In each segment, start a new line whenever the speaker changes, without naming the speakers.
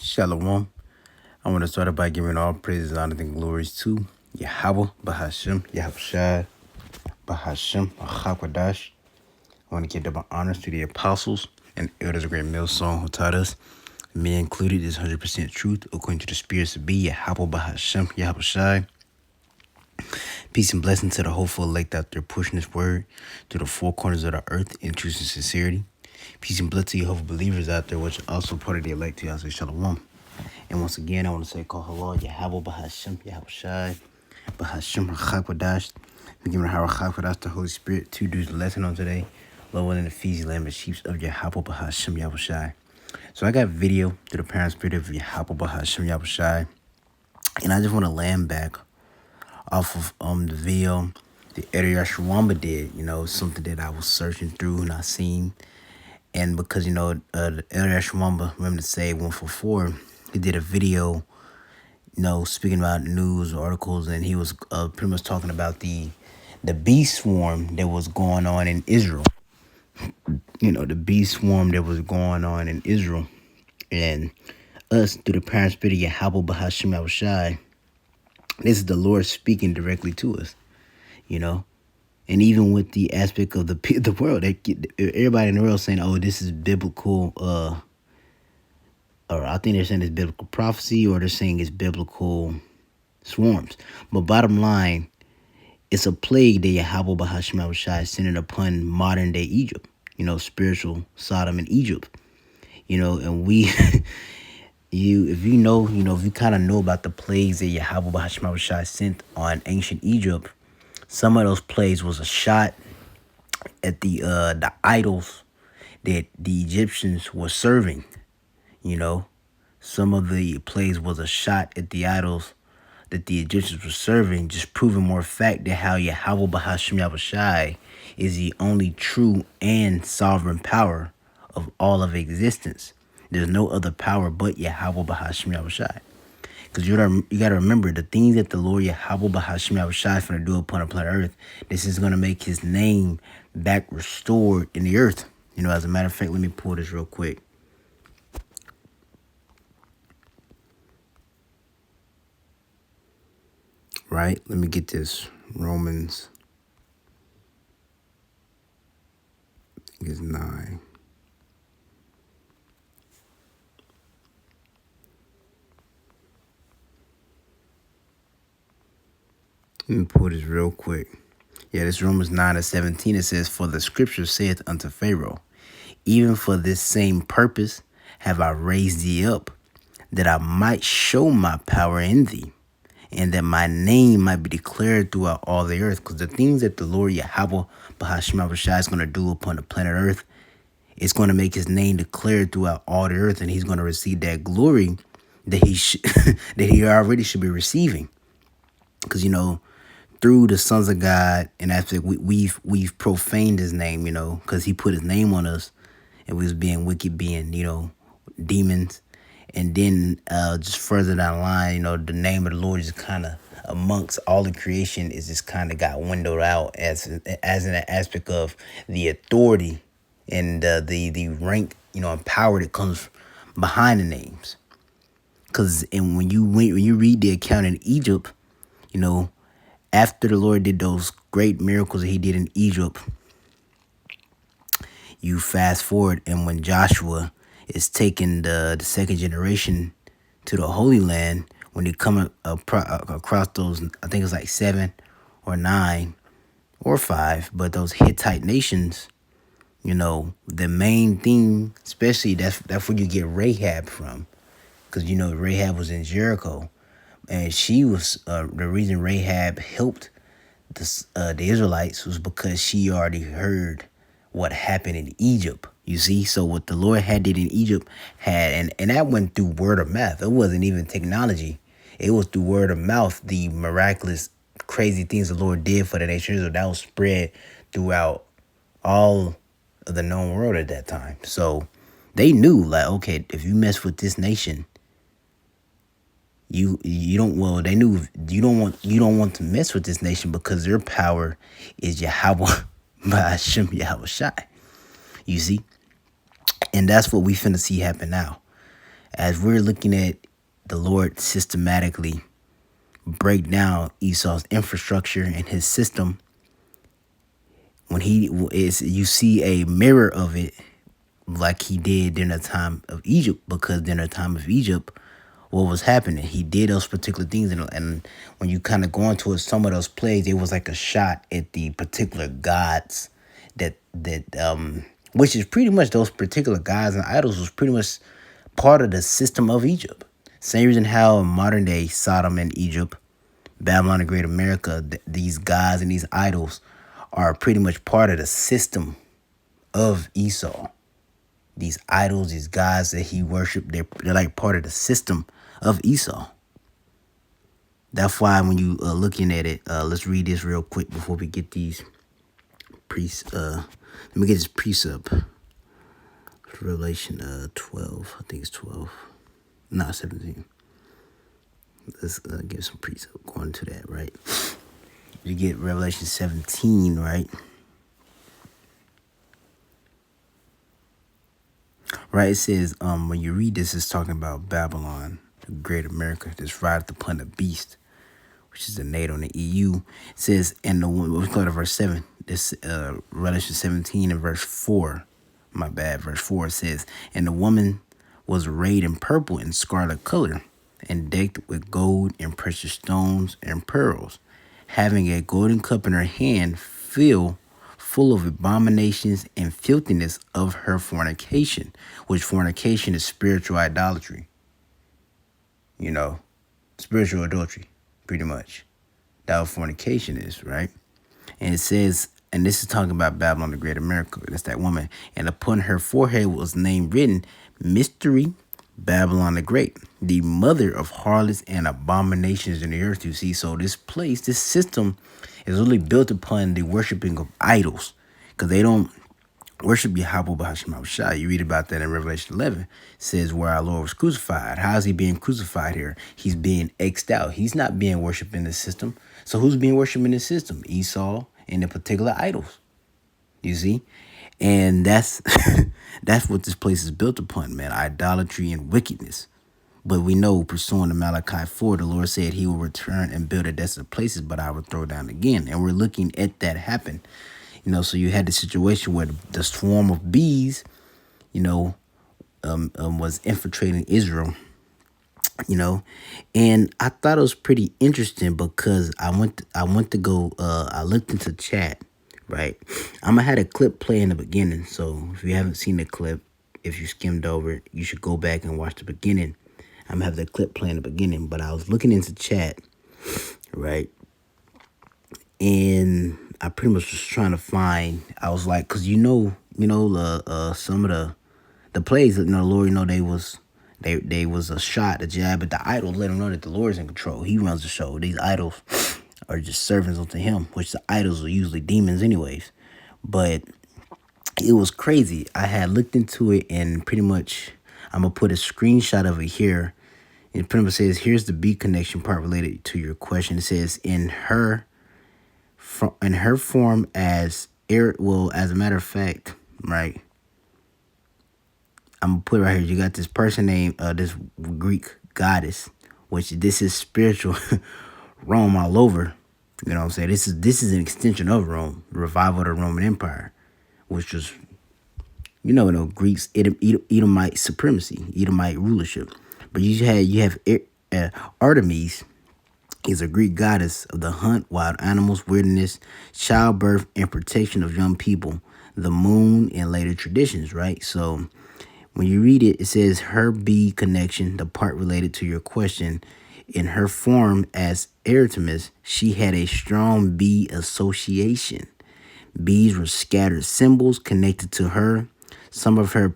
Shalom. I want to start out by giving all praises, honor, and glories to Yahweh, Bahashem, Yahushai, Bahashem, Achakwadash. I want to give double honors to the apostles and elders of Great Millstone who taught us, me included, is 100% truth according to the spirits of be Yahweh, Bahashem, Yahushai. Peace and blessing to the hopeful elect out there pushing this word to the four corners of the earth in truth and sincerity. Peace and blessing to your hopeful believers out there, which are also part of the elect to Yahweh Shalom. And once again, I want to say, call hello, Yahweh, Bahashem, Yahushai, Bahashem, Hachakwadash. We're giving Hachakwadash the Holy Spirit to do the lesson on today. Lower than the feezy lamb and sheep of Yahweh, Bahashem, Yahushai. So I got video to the parent spirit of Yahweh, Bahashem, Yahushai. And I just want to land back off of the video the Elder Yashawamba did, something that I was searching through and I seen. And because, the Elder Yashawamba, remember to say 144, he did a video, speaking about news articles, and he was pretty much talking about the bee swarm that was going on in Israel. The bee swarm that was going on in Israel. And us, through the parent spirit of Yahweh Bahashem Yahushai, this is the Lord speaking directly to us, And even with the aspect of the world, everybody in the world saying, oh, this is biblical, or I think they're saying it's biblical prophecy, or they're saying it's biblical swarms. But bottom line, it's a plague that Yahweh Bahashem Yahushai sending upon modern day Egypt, spiritual Sodom and Egypt, and we, if you kind of know about the plagues that Yahweh Bahashem Yahushai sent on ancient Egypt, some of those plagues was a shot at the idols that the Egyptians were serving, Some of the plagues was a shot at the idols that the Egyptians were serving, just proving more fact that how Yahweh Bahashem Yahushai is the only true and sovereign power of all of existence. There's no other power but Yahweh Bahashem Yahushai. Because you got to remember, the things that the Lord Yahweh Bahashem Yahushai is going to do upon the planet Earth, this is going to make his name back restored in the earth. As a matter of fact, let me pull this real quick. Right? Let me get this. Romans, I think it's 9. Let me pull this real quick. Yeah, this Romans 9:17. It says, for the scripture saith unto Pharaoh, even for this same purpose have I raised thee up, that I might show my power in thee, and that my name might be declared throughout all the earth. Because the things that the Lord Yahweh Bahashem Yahushai is going to do upon the planet Earth, it's going to make his name declared throughout all the earth, and he's going to receive that glory that he already should be receiving. Because, through the sons of God, and after we've profaned his name, because he put his name on us, and we was being wicked, being, demons. And then just further down the line, the name of the Lord is kind of amongst all the creation is just kind of got windowed out as in an aspect of the authority and the rank, and power that comes behind the names. Because when you read the account in Egypt, after the Lord did those great miracles that he did in Egypt, you fast forward, and when Joshua is taking the second generation to the Holy Land, when they come across those, I think it's like 7 or 9 or 5, but those Hittite nations, the main thing, especially that's where you get Rahab from, because Rahab was in Jericho, and she was the reason Rahab helped the Israelites was because she already heard what happened in Egypt. You see, so what the Lord had did in Egypt and that went through word of mouth. It wasn't even technology. It was through word of mouth, the miraculous, crazy things the Lord did for the nation Israel that was spread throughout all of the known world at that time. So they knew, like, okay, if you mess with this nation, you don't, well, they knew you don't want to mess with this nation because their power is Yahweh Bahashem Yahushai. You see? And that's what we finna see happen now. As we're looking at the Lord systematically break down Esau's infrastructure and his system, when he is, you see a mirror of it, like he did during the time of Egypt, because during the time of Egypt, what was happening? He did those particular things, and when you kind of go into it, some of those plays, it was like a shot at the particular gods that which is pretty much those particular gods and idols was pretty much part of the system of Egypt. Same reason how in modern day Sodom and Egypt, Babylon and Great America, these gods and these idols are pretty much part of the system of Esau. These idols, these gods that he worshiped, they're like part of the system of Esau. That's why when you looking at it, let's read this real quick before we get these let me get this precept. Revelation 12, I think it's 12, not 17. Let's get some precept going to that, right? You get Revelation 17, right? Right, it says, when you read this, it's talking about Babylon, the Great America, that's rideth upon the beast, which is the NATO and the EU. It says, and the one, let's go to verse 7. This Revelation 17 and verse 4. My bad, verse 4 says, and the woman was arrayed in purple and scarlet color, and decked with gold and precious stones and pearls, having a golden cup in her hand filled full of abominations and filthiness of her fornication, which fornication is spiritual idolatry. You know, spiritual adultery, pretty much. That's what fornication is, right? And it says, and this is talking about Babylon the Great America. That's that woman. And upon her forehead was name written, Mystery, Babylon the Great, the mother of harlots and abominations in the earth. You see, so this place, this system is really built upon the worshiping of idols, because they don't worship Yahweh Bahashim Shai. You read about that in Revelation 11. It says where our Lord was crucified. How is he being crucified here? He's being X'd out. He's not being worshipped in the system. So who's being worshipped in the system? Esau and the particular idols. You see? And that's that's what this place is built upon, man. Idolatry and wickedness. But we know, pursuing the Malachi 4, the Lord said he will return and build a desolate places, but I will throw down again. And we're looking at that happen. You know, so you had the situation where the swarm of bees, you know, was infiltrating Israel, you know, and I thought it was pretty interesting because I looked into chat, right? I'm gonna have a clip play in the beginning. So if you haven't seen the clip, if you skimmed over it, you should go back and watch the beginning. I'm gonna have the clip play in the beginning, but I was looking into chat, right? And I pretty much was trying to find, I was like, cause some of the plays that, Lord, they was a shot, a jab at the idols, let them know that the Lord's in control. He runs the show. These idols are just servants unto him, which the idols are usually demons anyways. But it was crazy. I had looked into it, and pretty much I'm gonna put a screenshot of it here. It pretty much says, here's the B connection part related to your question. It says, in her form as as a matter of fact, right? I'm gonna put it right here. You got this person named this Greek goddess, which this is spiritual Rome all over. You know what I'm saying? This is an extension of Rome, the revival of the Roman Empire, which was, Greeks, Edomite supremacy, Edomite rulership. But you have Artemis is a Greek goddess of the hunt, wild animals, wilderness, childbirth, and protection of young people, the moon, and later traditions, right? So when you read it, it says her bee connection, the part related to your question. In her form as Artemis, she had a strong bee association. Bees were scattered symbols connected to her. Some of her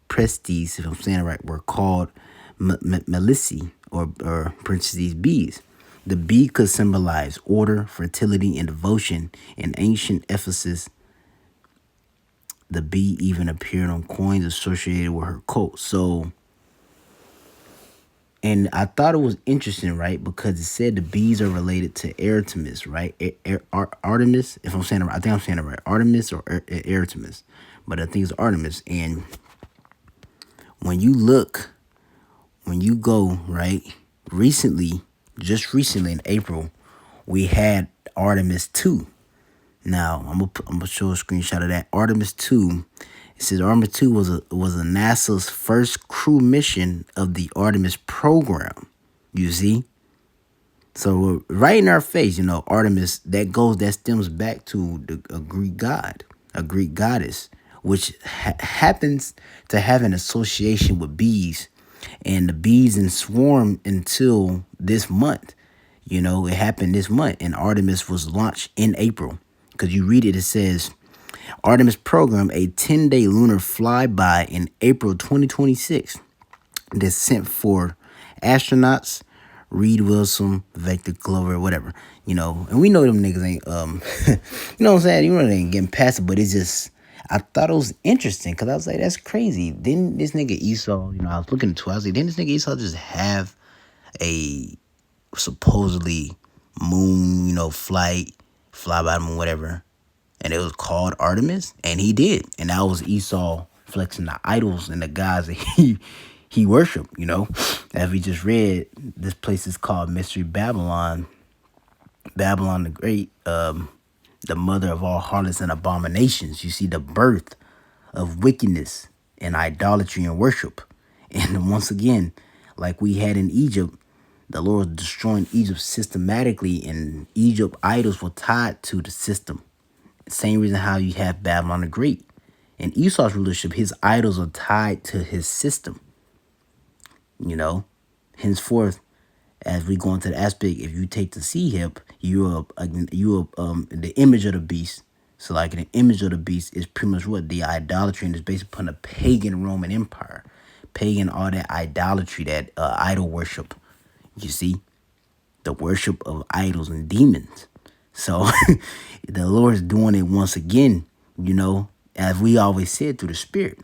prestes, if I'm saying it right, were called Melissi, or parentheses bees. The bee could symbolize order, fertility, and devotion. In ancient Ephesus, the bee even appeared on coins associated with her cult. So, and I thought it was interesting, right? Because it said the bees are related to Artemis, right? Artemis, if I'm saying it right, I think I'm saying it right. Artemis or Artemis, but I think it's Artemis. And when you look when you go, right, recently, just recently in April, we had Artemis 2. Now, I'm gonna show a screenshot of that. Artemis 2. It says Artemis 2 was a NASA's first crew mission of the Artemis program. You see? So right in our face, Artemis, that stems back to a Greek god, a Greek goddess, which happens to have an association with bees, and the bees in swarm until this month. It happened this month, and Artemis was launched in April. Because you read it, it says Artemis program, a 10-day lunar flyby in April 2026, that's sent for astronauts Reed Wilson, Vector Glover, whatever, and we know them niggas ain't, what I'm saying? They ain't getting past it, but it's just, I thought it was interesting because I was like, that's crazy. Didn't this nigga Esau, I was looking into it, I was like, didn't this nigga Esau just have a supposedly moon, fly by the moon, whatever, and it was called Artemis, and he did, and that was Esau flexing the idols and the gods that he worshiped. As we just read, this place is called Mystery Babylon, Babylon the Great, the mother of all harlots and abominations. You see the birth of wickedness and idolatry and worship, and once again, like we had in Egypt, the Lord was destroying Egypt systematically, and Egypt idols were tied to the system. Same reason how you have Babylon the Great. In Esau's rulership, his idols are tied to his system. Henceforth, as we go into the aspect, if you take the sea hip, you are the image of the beast. So like the image of the beast is pretty much what the idolatry, and is based upon the pagan Roman Empire, pagan, all that idolatry, that idol worship. You see, the worship of idols and demons. So the Lord's doing it once again, as we always said, through the Spirit.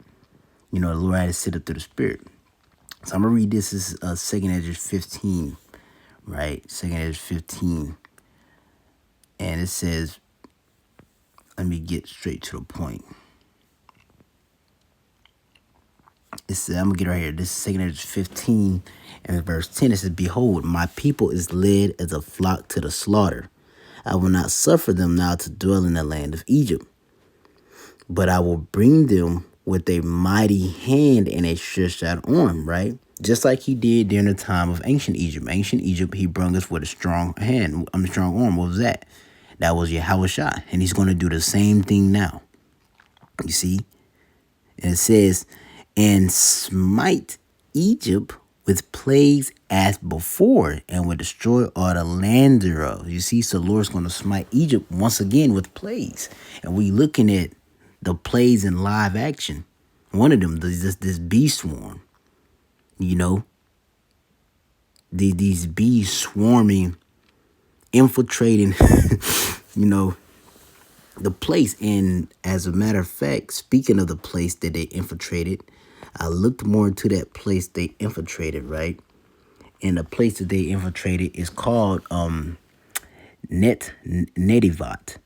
The Lord had to sit up through the Spirit. So I'm going to read this. This is 2 Ezra 15, right? 2 Ezra 15. And it says, let me get straight to the point. It says, I'm going to get right here. This is 2 Ezra 15 and verse 10. It says, behold, my people is led as a flock to the slaughter. I will not suffer them now to dwell in the land of Egypt, but I will bring them with a mighty hand and a stretched out arm, right? Just like he did during the time of ancient Egypt. Ancient Egypt, he brought us with a strong hand, strong arm. What was that? That was Yahweh Shai. And he's going to do the same thing now. You see? And it says, and smite Egypt with plagues as before, and will destroy all the land thereof. You see, so the Lord's going to smite Egypt once again with plagues. And we looking at the plagues in live action. One of them, this bee swarm. These bees swarming, infiltrating, the place. And as a matter of fact, speaking of the place that they infiltrated, I looked more into that place they infiltrated, right? And the place that they infiltrated is called Netivat,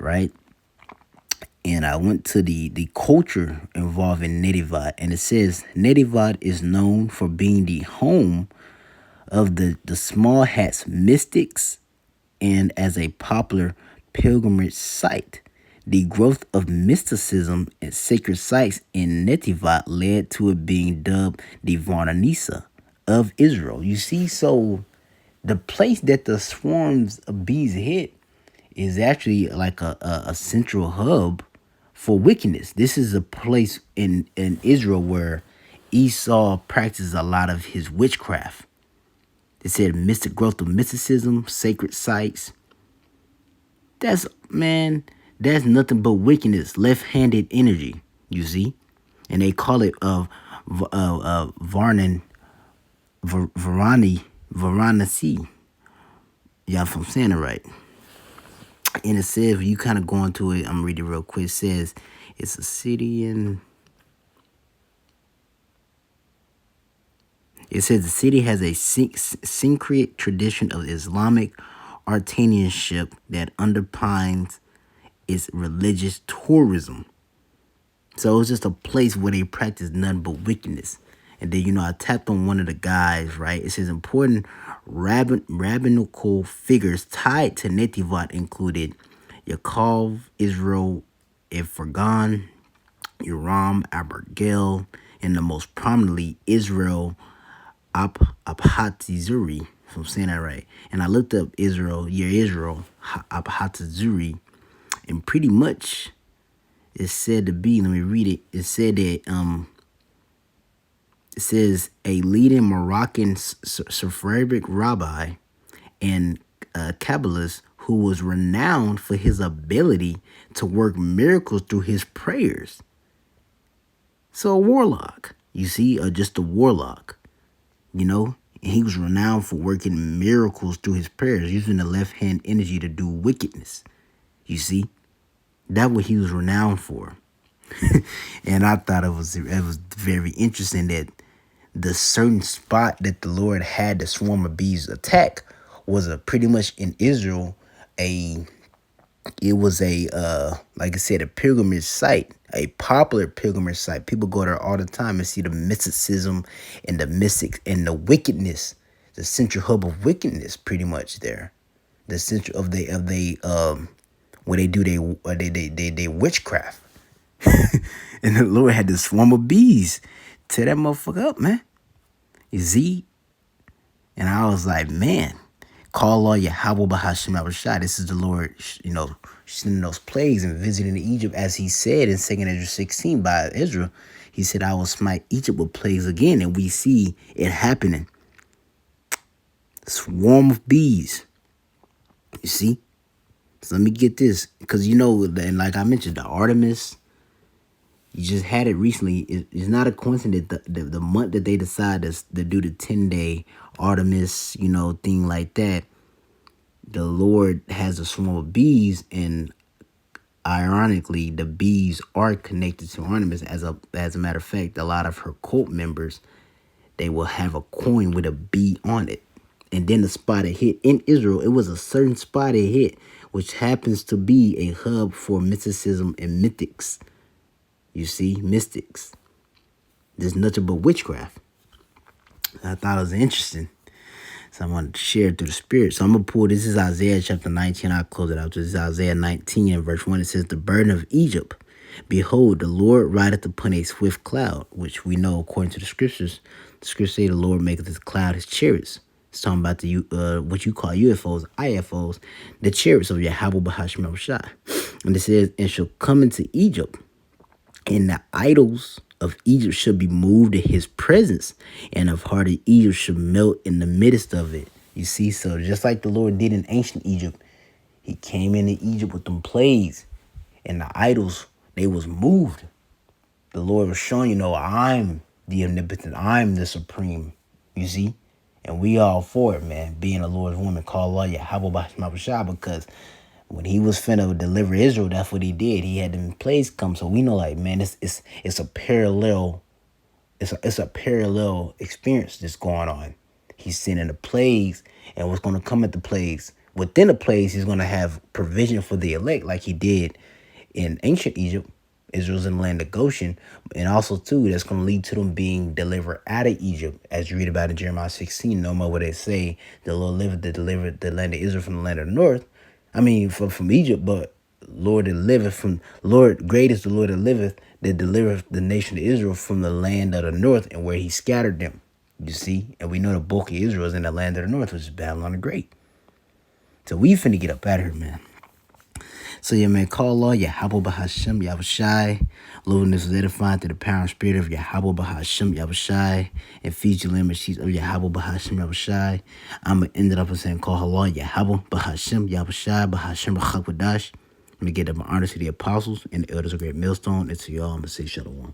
right? And I went to the culture involving Netivat, and it says Netivat is known for being the home of the small hats mystics, and as a popular pilgrimage site. The growth of mysticism and sacred sites in Netivat led to it being dubbed the Varnanisa of Israel. You see, so the place that the swarms of bees hit is actually like a central hub for wickedness. This is a place in Israel where Esau practices a lot of his witchcraft. They said mystic growth of mysticism, sacred sites. That's nothing but wickedness, left-handed energy, you see? And they call it Varanasi. Yeah, if I'm saying it right. And it says, when you kind of go into it, I'm going to read it real quick. It says, it's a city in... It says the city has a syncretic tradition of Islamic artisanship that underpins its religious tourism. So it's just a place where they practice nothing but wickedness. And then, I tapped on one of the guys, right? It says important rabbinical figures tied to Netivot included Yaakov, Israel, Ephargon, Yoram, Abergel, and the most prominently Israel Abhatizuri, if I'm saying that right. And I looked up Israel Abhatizuri, and pretty much it's said to be, let me read it. It said that it says a leading Moroccan Sephardic rabbi and Kabbalist who was renowned for his ability to work miracles through his prayers. So a warlock, you see, or just a warlock, and he was renowned for working miracles through his prayers, using the left hand energy to do wickedness. You see, that's what he was renowned for. And I thought it was very interesting that the certain spot that the Lord had the swarm of bees attack was pretty much in Israel. It was like I said, a pilgrimage site, a popular pilgrimage site. People go there all the time and see the mysticism and the mystics and the wickedness, the central hub of wickedness, pretty much there. The central of where they do they witchcraft. And the Lord had this swarm of bees tear that motherfucker up, man. You see? And I was like, man, call all Yahweh Bahashim Abishai. This is the Lord, sending those plagues and visiting Egypt, as he said in 2 Ezra 16 by Israel. He said, I will smite Egypt with plagues again. And we see it happening. Swarm of bees. You see? So let me get this. Because, and like I mentioned, the Artemis, you just had it recently. It's not a coincidence that the month that they decide to do the 10-day Artemis, thing like that, the Lord has a swarm of bees, and ironically, the bees are connected to Artemis. As a matter of fact, a lot of her cult members, they will have a coin with a bee on it. And then the spot it hit in Israel, it was a certain spot it hit, which happens to be a hub for mysticism and mythics. You see, mystics. There's nothing but witchcraft. I thought it was interesting. So I wanted to share it through the Spirit. So I'm going to pull, this is Isaiah chapter 19. I'll close it out. This is Isaiah 19 and verse 1. It says, the burden of Egypt. Behold, the Lord rideth upon a swift cloud, which we know according to the scriptures. The scriptures say the Lord maketh his cloud his chariots. It's talking about what you call UFOs, IFOs, the chariots of Yahweh Bahashim Abishai. And it says, and shall come into Egypt, and the idols of Egypt shall be moved in his presence, and of heart of Egypt shall melt in the midst of it. You see, so just like the Lord did in ancient Egypt, he came into Egypt with them plagues, and the idols, they was moved. The Lord was showing, I'm the omnipotent, I'm the supreme, you see? And we all for it, man, being a Lord's woman, call Allah Yahweh Bashmabashah, because when he was finna deliver Israel, that's what he did. He had them plagues come. So we know, like, man, it's a parallel, it's a parallel experience that's going on. He's sending the plagues, and what's going to come at the plagues. Within the plagues, he's going to have provision for the elect, like he did in ancient Egypt. Israel's in the land of Goshen, and also too, that's going to lead to them being delivered out of Egypt, as you read about in Jeremiah 16. No more what they say, the Lord liveth to deliver the land of Israel from the land of the north. I mean, from Egypt, but Lord that liveth from Lord, great is the Lord that liveth, that delivereth the nation of Israel from the land of the north, and where he scattered them. You see, and we know the bulk of Israel is in the land of the north, which is Babylon the Great. So we finna get up out of here, man. So yeah, man, call Allah Yahweh Bahashim Yahushai. Lord, this is edifying through the power and spirit of Yahweh Bahashim Yahushai, and feed your lamb sheets of Yahweh Bahashim Yahushai. I'm gonna end it up with saying, call Allah Yahweh Bahashim Yahushai Bahashim Bachakwadash. Let me get up my honor to the apostles and the elders of Great Millstone, and to y'all, I'm gonna say Shalom.